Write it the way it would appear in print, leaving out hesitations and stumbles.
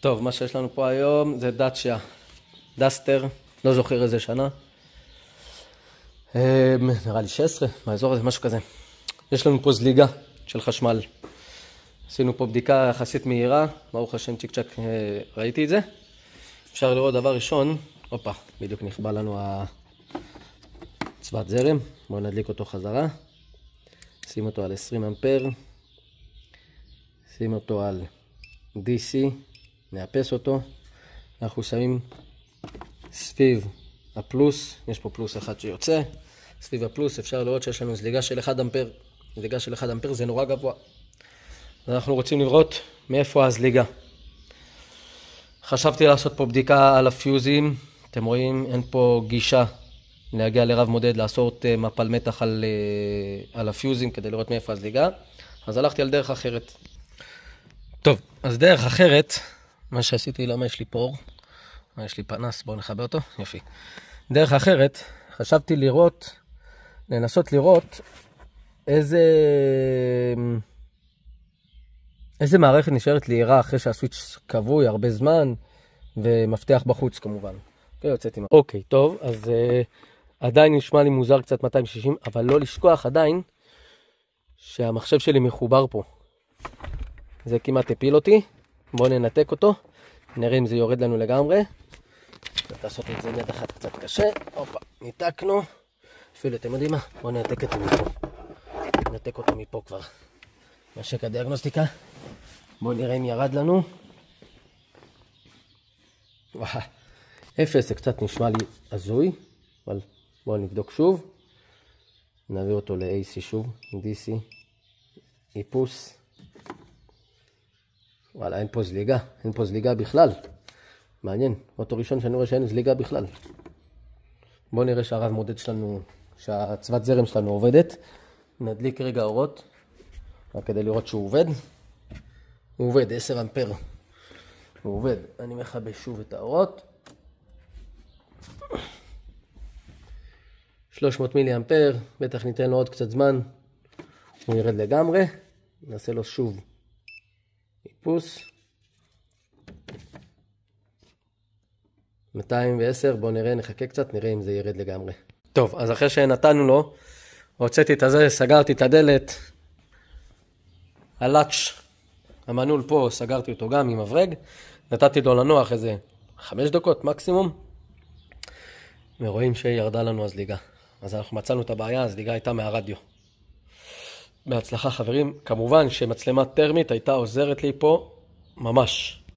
טוב, מה שיש לנו פה היום זה דאצ'יה, דסטר, לא זוכר איזה שנה. נראה לי 16, באזור הזה, משהו כזה. יש לנו פה זליגה של חשמל. עשינו פה בדיקה יחסית מהירה, ברוך השם צ'יק צ'ק ראיתי את זה. אפשר לראות דבר ראשון, הופה, בדיוק נכבה לנו צוות זרם. בואו נדליק אותו חזרה. שים אותו על 20 אמפר. שים אותו על DC. נאפס אותו. אנחנו שמים סביב הפלוס, יש פה פלוס אחד שיוצא. סביב הפלוס אפשר לראות שיש לנו זליגה של 1 אמפר. זליגה של 1 אמפר זה נורא גבוה. אנחנו רוצים לראות מאיפה הזליגה. חשבתי לעשות פה בדיקה על הפיוזים. אתם רואים, אין פה גישה להגיע לרב מודד, לעשות מפל מתח על הפיוזים כדי לראות מאיפה הזליגה. אז הלכתי על דרך אחרת. טוב, אז דרך אחרת, מה שעשיתי, למה יש לי פה אור? יש לי פנס, בואו נחבר אותו, יופי. דרך אחרת, חשבתי לנסות לראות איזה מערכת נשארת להירה אחרי שהסוויץ' קבוי הרבה זמן, ומפתח בחוץ כמובן. אוקיי, טוב, אז עדיין נשמע לי מוזר קצת 260, אבל לא לשכוח עדיין שהמחשב שלי מחובר פה. זה כמעט הפיל אותי. בואו ננתק אותו. נראה אם זה יורד לנו לגמרי. לעשות את זה יד אחת קצת קשה. הופה, ניתקנו. אפילו אתם יודעים מה? בואו ננתק את זה מפה. ננתק אותו מפה כבר. משק הדיאגנוסטיקה. בואו נראה אם ירד לנו. וואה. 0 זה קצת נשמע לי הזוי. אבל בואו נבדוק שוב. נעביר אותו ל-AC שוב. DC. איפוס. וואלה, אין פה זליגה. אין פה זליגה בכלל. מעניין. אותו ראשון שאני רואה שאין זליגה בכלל. בואו נראה שהרב מודד שלנו, שהצוות זרם שלנו עובדת. נדליק רגע אורות. רק כדי לראות שהוא עובד. הוא עובד, 10 אמפר. הוא עובד. אני מכבה שוב את האורות. 300 מילי אמפר. בטח ניתן לו עוד קצת זמן. הוא ירד לגמרי. נעשה לו שוב איפוס. 210, בואו נראה, נחכה קצת, נראה אם זה ירד לגמרי. טוב, אז אחרי שנתנו לו, הוצאתי את הזה, סגרתי את הדלת. הלאץ', המנעול פה, סגרתי אותו גם עם מברג. נתתי לו לנוח איזה 5 דקות מקסימום. ורואים שירדה לנו הזליגה. אז אנחנו מצאנו את הבעיה, הזליגה הייתה מהרדיו. בהצלחה חברים, כמובן שמצלמה טרמית הייתה עוזרת לי פה ממש.